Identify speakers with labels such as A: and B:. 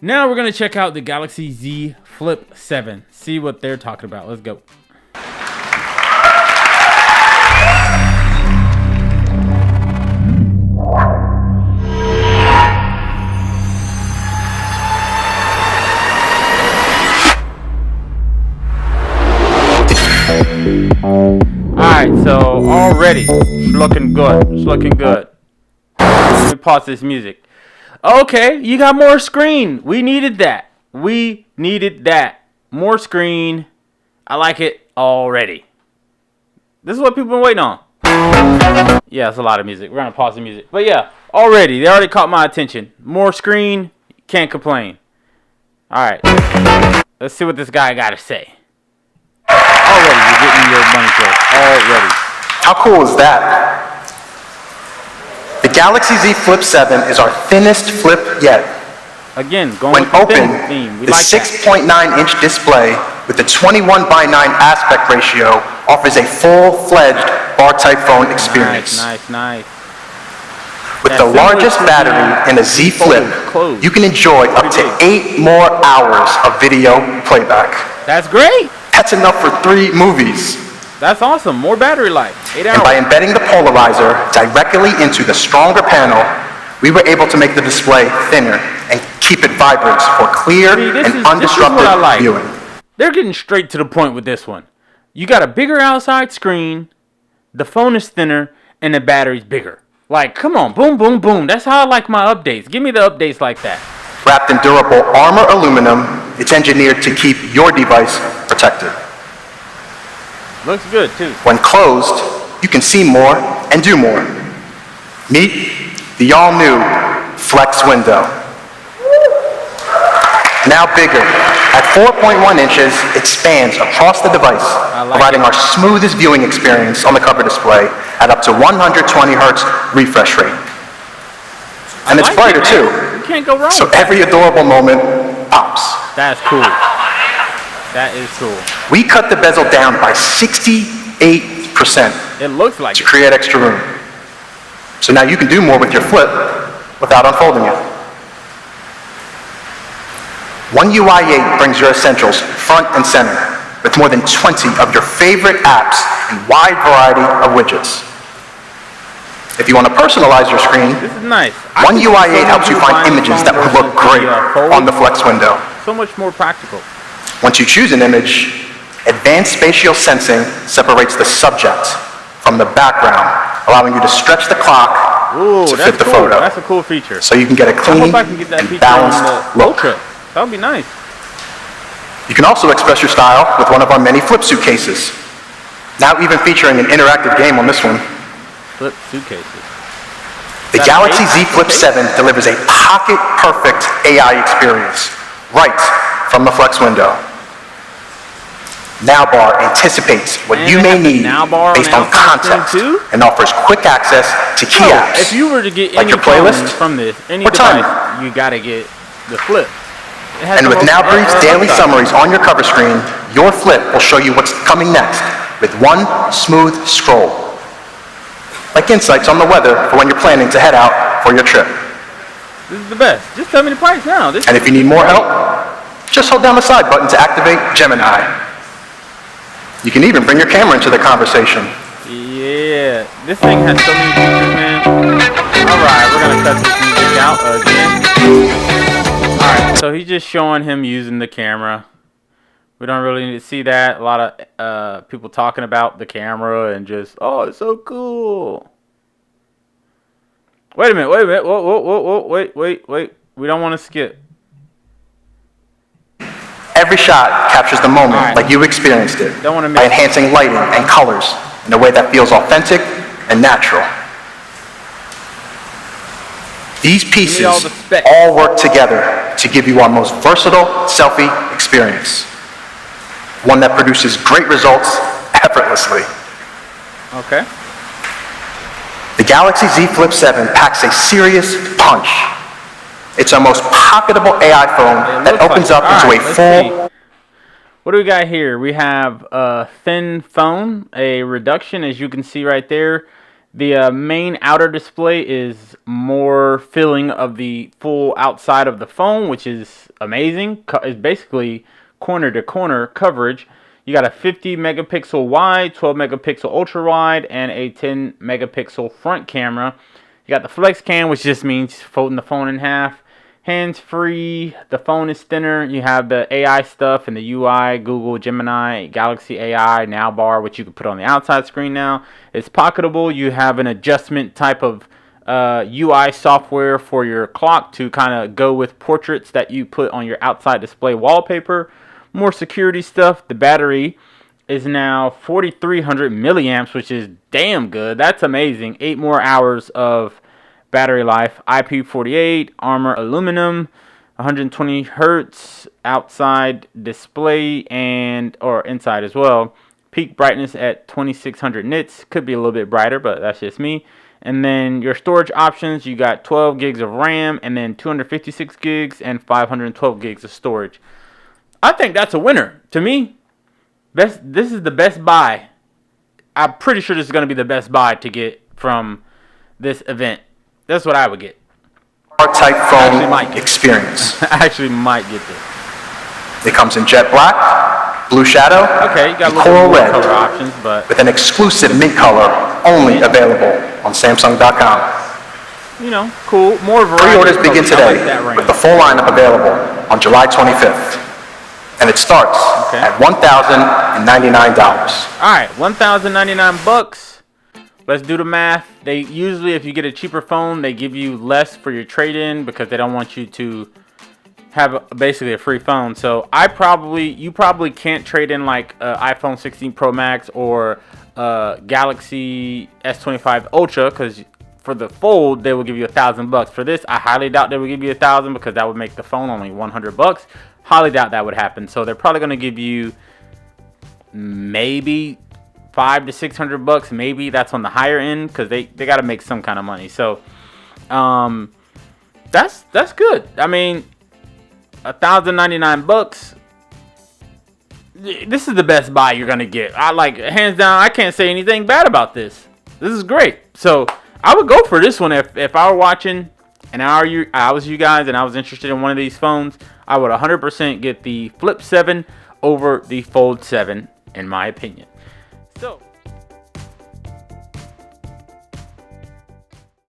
A: Now we're going to check out the Galaxy Z Flip 7. See what they're talking about. Let's go. Alright, so already it's looking good. It's looking good. Let me pause this music. Okay, you got more screen. We needed that. We needed that. More screen. I like it already. This is what people been waiting on. Yeah, it's a lot of music. We're gonna pause the music. But yeah, they already caught my attention. More screen, can't complain. Alright. Let's see what this guy gotta say. Already, you're getting your money worth. Already.
B: How cool is that? The Galaxy Z Flip 7 is our thinnest flip yet.
A: Again, going
B: when
A: with the
B: open,
A: thin theme. We
B: the
A: like
B: 6.9-inch display with the 21:9 aspect ratio offers a full-fledged bar-type phone experience.
A: Nice.
B: With the largest battery in a Z Flip, you can enjoy up to 8 more hours of video playback.
A: That's great.
B: That's enough for 3 movies.
A: That's awesome. More battery life. 8 hours.
B: And by embedding the polarizer directly into the stronger panel, we were able to make the display thinner and keep it vibrant for clear and undisrupted viewing.
A: They're getting straight to the point with this one. You got a bigger outside screen, the phone is thinner, and the battery's bigger. Like, come on, boom, boom, boom. That's how I like my updates. Give me the updates like that.
B: Wrapped in durable armor aluminum, it's engineered to keep your device protected.
A: Looks good, too.
B: When closed, you can see more and do more. Meet the all-new Flex window. Now bigger. At 4.1 inches, it spans across the device, providing our smoothest viewing experience on the cover display at up to 120 Hz refresh rate. And it's brighter, too.
A: You can't go wrong.
B: So every adorable moment pops.
A: That's cool. That is cool.
B: We cut the bezel down by 68%.
A: It looks like
B: to create extra room. So now you can do more with your Flip without unfolding it. One UI 8 brings your essentials front and center with more than 20 of your favorite apps and wide variety of widgets. If you want to personalize your screen,
A: this is nice.
B: One UI 8 helps you find images that will look great on the Flex window.
A: So much more practical.
B: Once you choose an image, advanced spatial sensing separates the subject from the background, allowing you to stretch the clock to fit the photo.
A: That's a cool feature.
B: So you can get a clean and balanced look.
A: That would be nice.
B: You can also express your style with one of our many Flip suitcases. Now even featuring an interactive game on this one.
A: Flip suitcases.
B: The Galaxy Z Flip 7 delivers a pocket-perfect AI experience right from the Flex window. Nowbar anticipates what you may need based on context and offers quick access to key apps.
A: If you were to get
B: like
A: any
B: your playlist
A: from this, any device, you gotta get the Flip.
B: And with Now Brief's daily summaries on your cover screen, your Flip will show you what's coming next with one smooth scroll. Like insights on the weather for when you're planning to head out for your trip.
A: This is the best. Just tell me the price now.
B: And if you need more help, just hold down the side button to activate Gemini. You can even bring your camera into the conversation.
A: Yeah, this thing has so many features, man. Alright, we're gonna cut this music out again. Alright, so he's just showing him using the camera. We don't really need to see that. A lot of people talking about the camera and just, oh, it's so cool. Wait a minute, whoa, wait. We don't want to skip.
B: Every shot captures the moment like you experienced it by enhancing lighting and colors in a way that feels authentic and natural. These pieces all work together to give you our most versatile selfie experience. One that produces great results effortlessly.
A: Okay.
B: The Galaxy Z Flip 7 packs a serious punch. It's our most pocketable AI phone that opens up into a full...
A: What do we got here? We have a thin phone, a reduction, as you can see right there. The main outer display is more filling of the full outside of the phone, which is amazing. It's basically corner to corner coverage. You got a 50 megapixel wide, 12 megapixel ultra wide, and a 10 megapixel front camera. You got the flex cam, which just means folding the phone in half. Hands free, the phone is thinner. You have the AI stuff and the UI, Google, Gemini, Galaxy AI, Now Bar, which you can put on the outside screen now. It's pocketable. You have an adjustment type of UI software for your clock to kind of go with portraits that you put on your outside display wallpaper. More security stuff. The battery is now 4,300 milliamps, which is damn good. That's amazing. 8 more hours of battery life. IP48, armor aluminum, 120 hertz outside display or inside as well. Peak brightness at 2600 nits. Could be a little bit brighter, but that's just me. And then your storage options, you got 12 gigs of RAM and then 256 gigs and 512 gigs of storage. I think that's a winner. To me, this is the best buy. I'm pretty sure this is going to be the best buy to get from this event. That's what I would get.
B: Type phone experience.
A: I actually might get this.
B: It comes in jet black, blue shadow,
A: okay, you got
B: and coral red,
A: color options, but
B: with an exclusive mint color only available on Samsung.com.
A: You know, cool. More variety.
B: Pre-orders begin today with the full lineup available on July 25th. And it starts at $1,099.
A: All right, $1,099. Let's do the math. They usually, if you get a cheaper phone, they give you less for your trade-in because they don't want you to have basically a free phone. So you probably can't trade in like iPhone 16 Pro Max or Galaxy S25 Ultra because for the fold they will give you $1,000. For this, I highly doubt they will give you $1,000 because that would make the phone only $100. Highly doubt that would happen. So they're probably going to give you maybe $500 to $600. Maybe that's on the higher end because they got to make some kind of money. So that's good. I mean, $1,099. This is the best buy you're gonna get. I like, hands down. I can't say anything bad about this. This is great. So I would go for this one if I were watching and I was you guys and I was interested in one of these phones. I would 100% get the Flip 7 over the Fold 7 in my opinion.